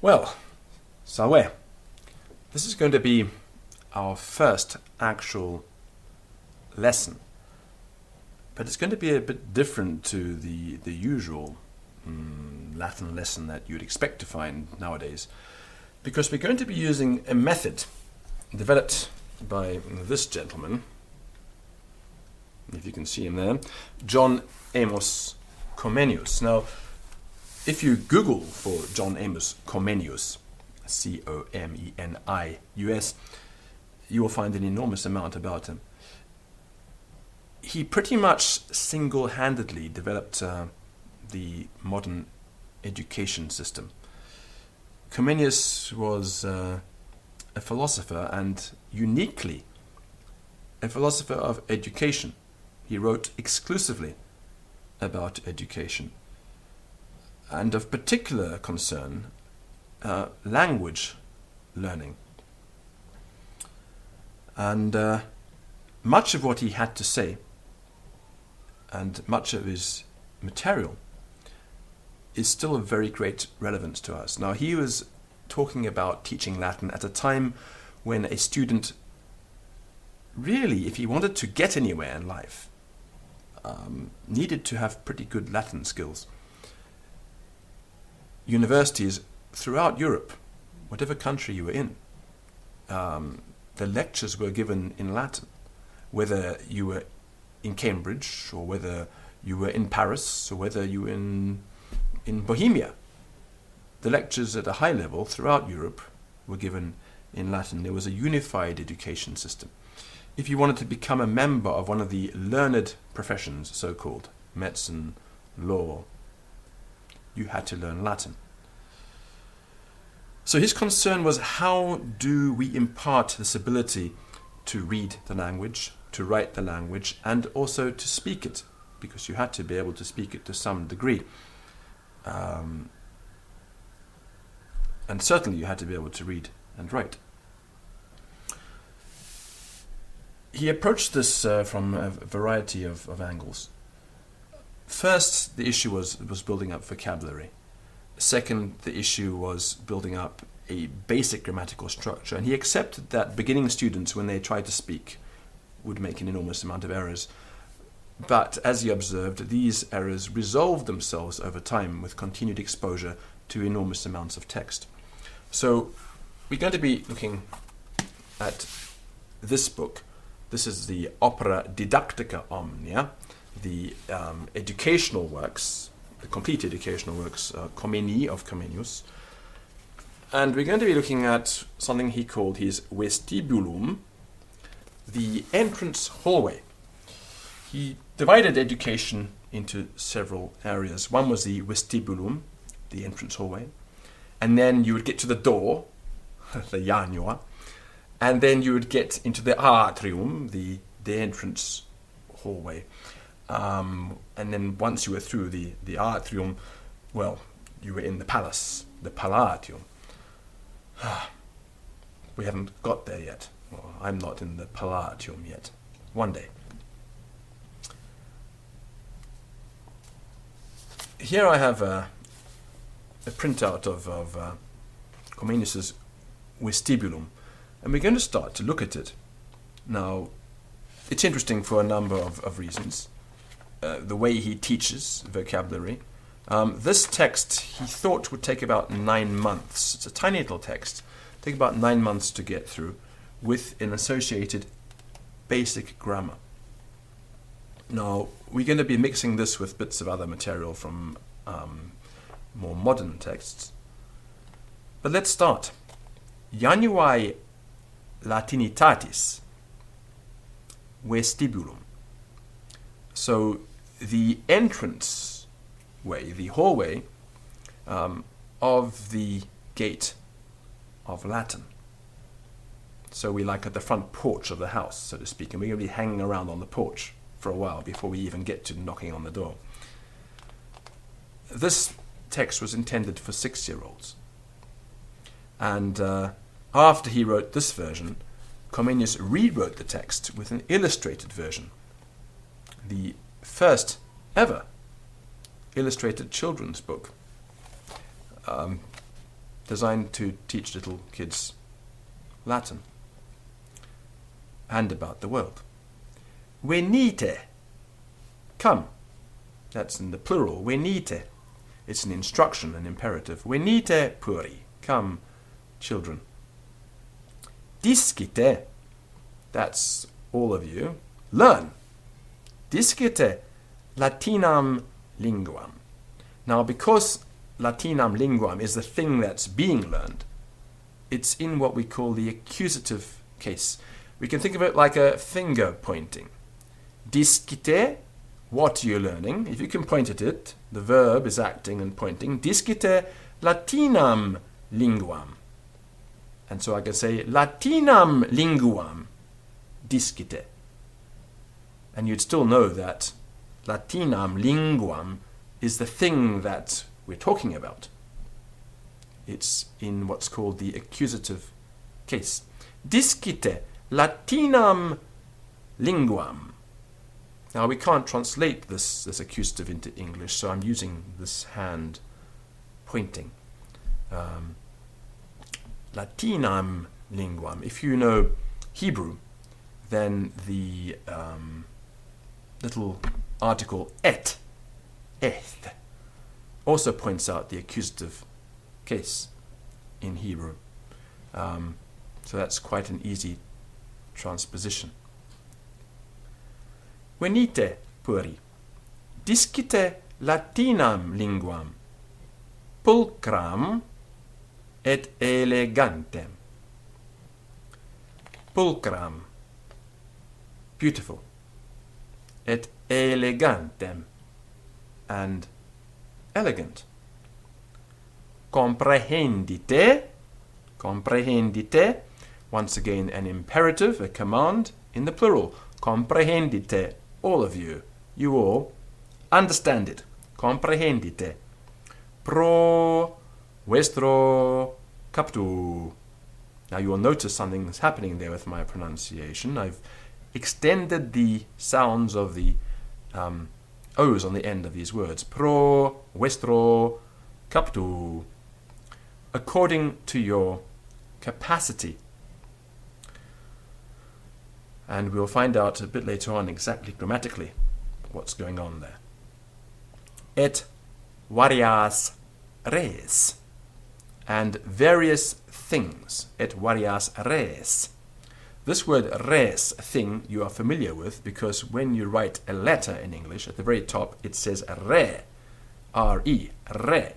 Well, salve. This is going to be our first actual lesson, but it's going to be a bit different to the usual Latin lesson that you'd expect to find nowadays, because we're going to be using a method developed by this gentleman, if you can see him there, John Amos Comenius. Now, if you Google for John Amos Comenius, Comenius, you will find an enormous amount about him. He pretty much single-handedly developed the modern education system. Comenius was a philosopher, and uniquely a philosopher of education. He wrote exclusively about education, and of particular concern, language learning. And much of what he had to say, and much of his material, is still of very great relevance to us. Now, he was talking about teaching Latin at a time when a student really, if he wanted to get anywhere in life, needed to have pretty good Latin skills. Universities throughout Europe, whatever country you were in, the lectures were given in Latin, whether you were in Cambridge, or whether you were in Paris, or whether you were in Bohemia. The lectures at a high level throughout Europe were given in Latin. There was a unified education system. If you wanted to become a member of one of the learned professions, so-called medicine, law, you had to learn Latin. So his concern was, how do we impart this ability to read the language, to write the language, and also to speak it, because you had to be able to speak it to some degree. And certainly you had to be able to read and write. He approached this from a variety of angles. First, the issue was building up vocabulary. Second, the issue was building up a basic grammatical structure. And he accepted that beginning students, when they tried to speak, would make an enormous amount of errors. But as he observed, these errors resolved themselves over time with continued exposure to enormous amounts of text. So we're going to be looking at this book. This is the Opera Didactica Omnia, the educational works, the complete educational works, Comenii of Comenius. And we're going to be looking at something he called his vestibulum, the entrance hallway. He divided education into several areas. One was the vestibulum, the entrance hallway. And then you would get to the door, the janua. And then you would get into the atrium, the entrance hallway. And then once you were through the atrium, well, you were in the palace, the palatium. We haven't got there yet. Well, I'm not in the palatium yet. One day. Here I have a printout of Comenius's vestibulum, and we're going to start to look at it. Now, it's interesting for a number of reasons. The way he teaches vocabulary. This text he thought would take about 9 months. It's a tiny little text. Take about 9 months to get through, with an associated basic grammar. Now, we're going to be mixing this with bits of other material from more modern texts. But let's start. Januae Latinitatis vestibulum. So the entrance way, the hallway of the gate of Latin. So we like at the front porch of the house, so to speak, and we're going to be hanging around on the porch for a while before we even get to knocking on the door. This text was intended for 6-year-olds. And after he wrote this version, Comenius rewrote the text with an illustrated version. The first ever illustrated children's book. designed to teach little kids Latin and about the world. Venite, come. That's in the plural. Venite. It's an instruction, an imperative. Venite puri, come, children. Discite, that's all of you. Learn. Discite Latinam linguam. Now, because Latinam linguam is the thing that's being learned, it's in what we call the accusative case. We can think of it like a finger pointing. Discite, what you're learning. If you can point at it, the verb is acting and pointing. Discite Latinam linguam. And so I can say Latinam linguam discite. And you'd still know that Latinam linguam is the thing that we're talking about. It's in what's called the accusative case. Discite Latinam linguam. Now we can't translate this accusative into English, so I'm using this hand pointing. Latinam linguam. If you know Hebrew, then the little article eth, also points out the accusative case in Hebrew. So that's quite an easy transposition. Venite puri, discite Latinam linguam, pulcram et elegantem. Pulcram, beautiful, et elegantem, and elegant. Comprehendite, once again an imperative, a command in the plural. Comprehendite, all of you, you all, understand it. Comprehendite. Pro vuestro captu. Now you will notice something that's happening there with my pronunciation. I've extended the sounds of the O's on the end of these words. Pro vuestro captu. According to your capacity. And we'll find out a bit later on exactly grammatically what's going on there. Et varias res. And various things. Et varias res. This word res, thing, you are familiar with because when you write a letter in English, at the very top it says re. R-E. Re.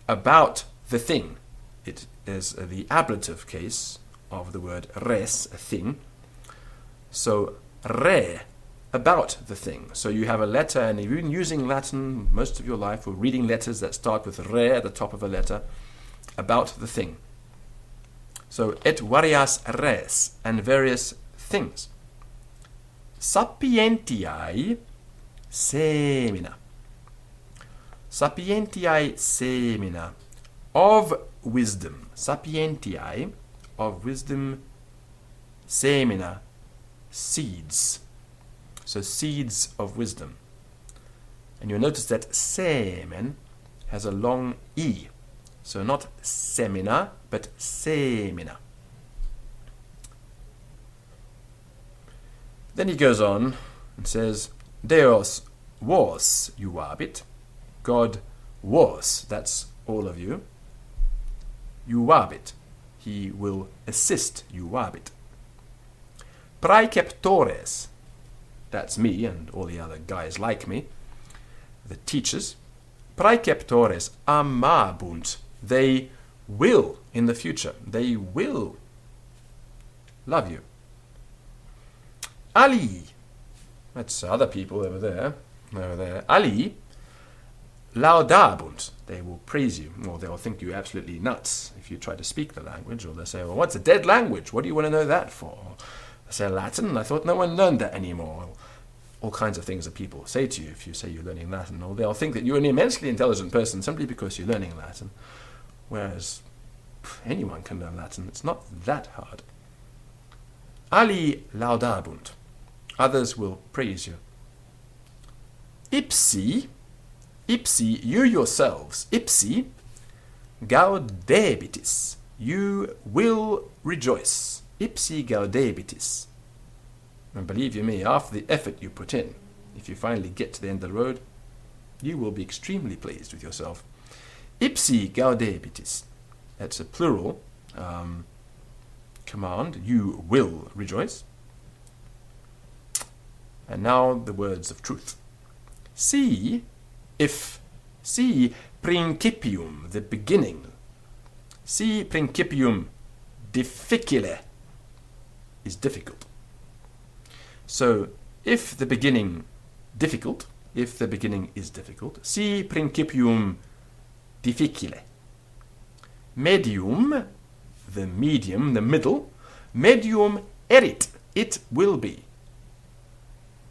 About the thing. It is the ablative case of the word res, a thing. So, re, about the thing. So you have a letter, and if you've been using Latin most of your life, or reading letters that start with re at the top of a letter, about the thing. So, et varias res, and various things. Sapientiae semina. Sapientiae semina. Of wisdom. Sapientiae, of wisdom, semina, seeds. So seeds of wisdom. And you'll notice that semen has a long E. So not semina, but semina. Then he goes on and says, Deus vos iuvabit. God was, that's all of you. Iuvabit. He will assist, iuvabit. Praeceptores. That's me and all the other guys like me. The teachers. Praeceptores amabunt. They will, in the future, they will love you. Ali. That's other people over there. Ali. Laudabunt. They will praise you, or they'll think you absolutely nuts if you try to speak the language, or they'll say, well, what's a dead language? What do you want to know that for? They say Latin. I thought no one learned that anymore. All kinds of things that people say to you if you say you're learning Latin, or they'll think that you're an immensely intelligent person simply because you're learning Latin, whereas anyone can learn Latin. It's not that hard. Ali laudabunt. Others will praise you. Ipsi, you yourselves, ipsi, gaudebitis. You will rejoice. Ipsi gaudebitis. And believe you me, after the effort you put in, if you finally get to the end of the road, you will be extremely pleased with yourself. Ipsi gaudebitis. That's a plural command. You will rejoice. And now the words of truth. Si, if, si principium, the beginning. Si principium difficile is difficult. So, if the beginning difficult, if the beginning is difficult, si principium difficile. Medium, the medium, the middle. Medium erit, it will be.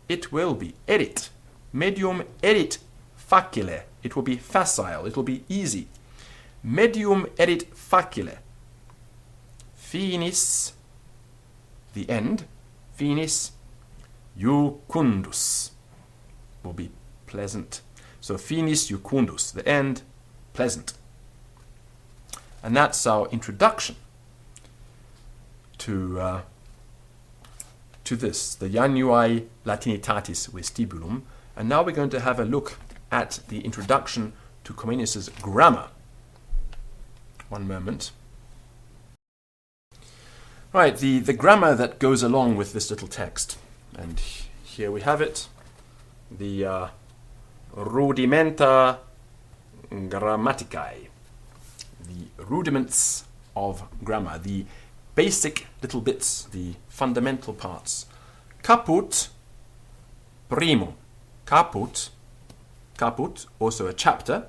It will be, erit. Medium erit facile, it will be facile, it will be easy. Medium erit facile. Finis, the end. Finis iucundus will be pleasant. So finis iucundus, the end, pleasant. And that's our introduction to this, the Januae Latinitatis Vestibulum. And now we're going to have a look at the introduction to Comenius's grammar. One moment. Right, the grammar that goes along with this little text. And here we have it. The Rudimenta Grammaticae. The rudiments of grammar. The basic little bits, the fundamental parts. Caput primum. Caput, also a chapter.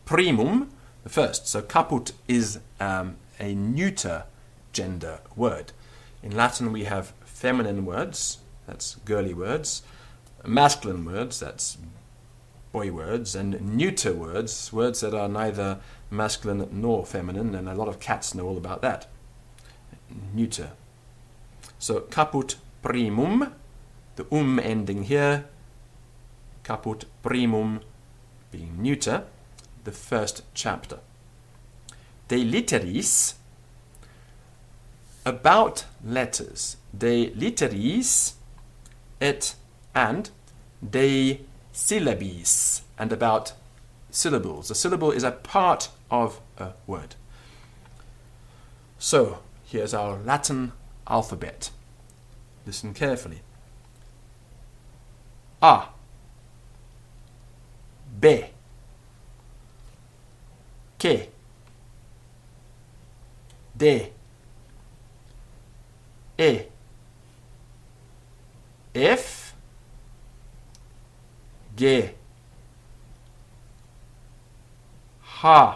Primum, the first. So caput is a neuter gender word. In Latin we have feminine words, that's girly words, masculine words, that's boy words, and neuter words, words that are neither masculine nor feminine, and a lot of cats know all about that. Neuter. So caput primum, the ending here, caput primum being neuter, the first chapter. De litteris, about letters. De litteris et and de syllabis, and about syllables. A syllable is a part of a word. So, here's our Latin alphabet. Listen carefully. A, B, K, D, E, F, G, H,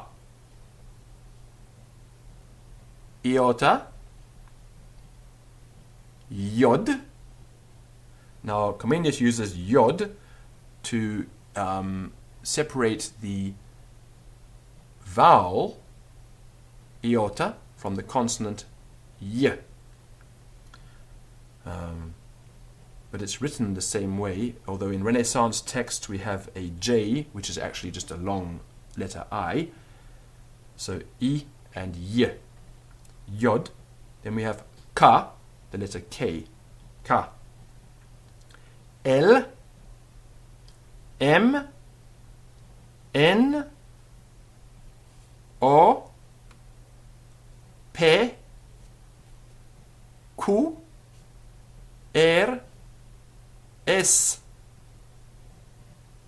iota, Yod. Now, Comenius uses Yod to separate the vowel iota from the consonant Y. But it's written the same way, although in Renaissance text we have a J, which is actually just a long letter I. So I and Y. Yod. Then we have Ka, the letter K. Ka. L, M, N, O, P, Q, R, S,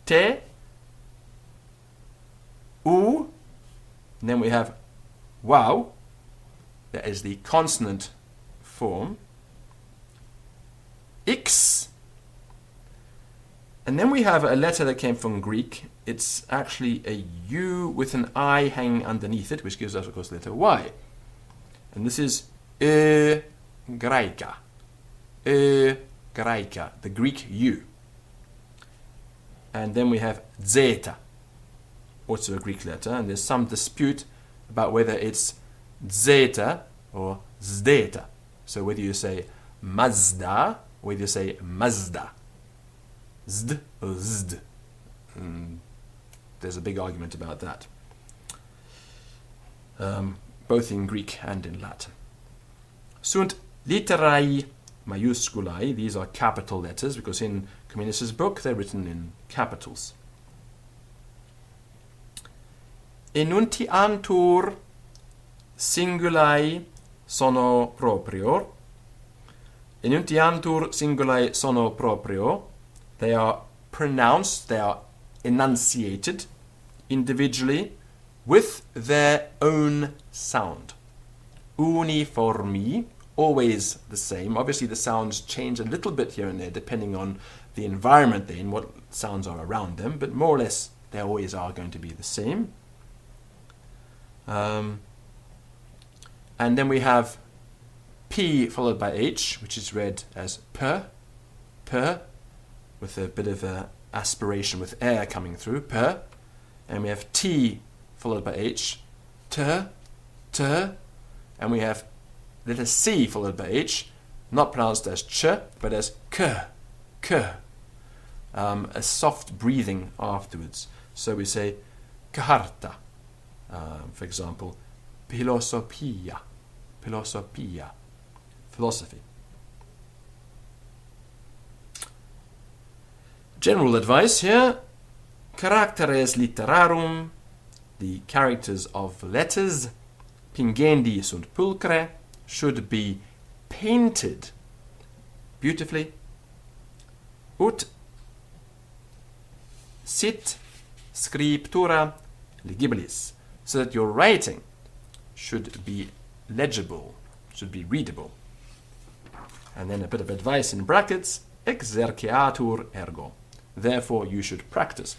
T, U, and then we have wow, that is the consonant form, X, and then we have a letter that came from Greek. It's actually a U with an I hanging underneath it, which gives us, of course, the letter Y. And this is Graika. Graika, the Greek U. And then we have Zeta, also a Greek letter, and there's some dispute about whether it's Zeta or Zdeta. So whether you say Mazda, or whether you say Mazda. Zd or Zd. There's a big argument about that. both in Greek and in Latin. Sunt literae maiusculae, these are capital letters, because in Comenius' book they're written in capitals. Enuntiantur singulae sono proprio. Enuntiantur singulae sono proprio. They are pronounced, they are enunciated individually with their own sound. Uniformi, always the same. Obviously the sounds change a little bit here and there depending on the environment they're in, what sounds are around them, but more or less they always are going to be the same. And then we have P followed by H, which is read as per, with a bit of aspiration with air coming through, per. And we have T followed by H, ter, and we have letter C followed by H, not pronounced as ch, but as k, a soft breathing afterwards. So we say kaharta, for example, philosophia, philosophy. General advice here: characteres literarum, the characters of letters, pingendi sunt pulchre, should be painted beautifully, ut sit scriptura legibilis, so that your writing should be legible, should be readable. And then a bit of advice in brackets: exerceatur ergo, therefore you should practice.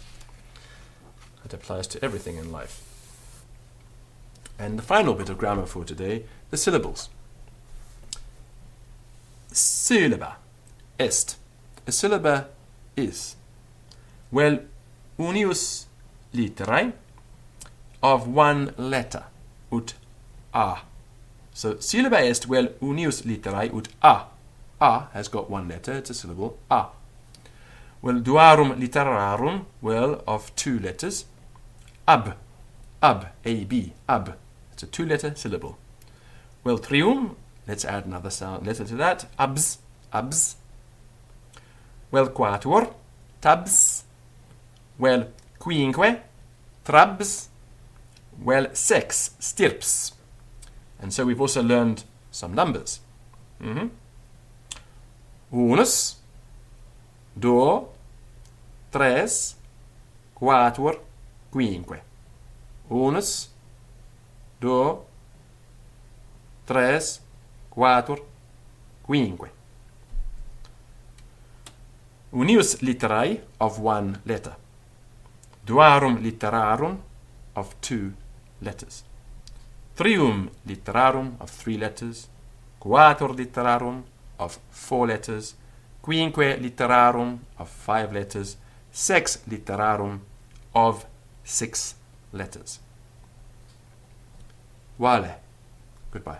That applies to everything in life. And the final bit of grammar for today, the syllables. Syllaba est. A syllaba is. Well, unius literae, of one letter, ut a. So syllaba est vel unius literae ut a. A has got one letter, it's a syllable, a. Well, duarum literarum, well, of two letters, ab, A-B, ab. It's a two-letter syllable. Well, trium, let's add another sound letter to that, abs. Well, quatuor, tabs. Well, quinque, trabs. Well, sex, stirps. And so we've also learned some numbers. Unus, duo, tres, quatuor, quinque. Unus, duo, tres, quatuor, quinque. Unius literae, of one letter. Duarum literarum, of two letters. Trium literarum, of three letters. Quatuor literarum, of four letters. Quinque literarum, of five letters. Sex literarum, of 6 letters. Vale. Goodbye.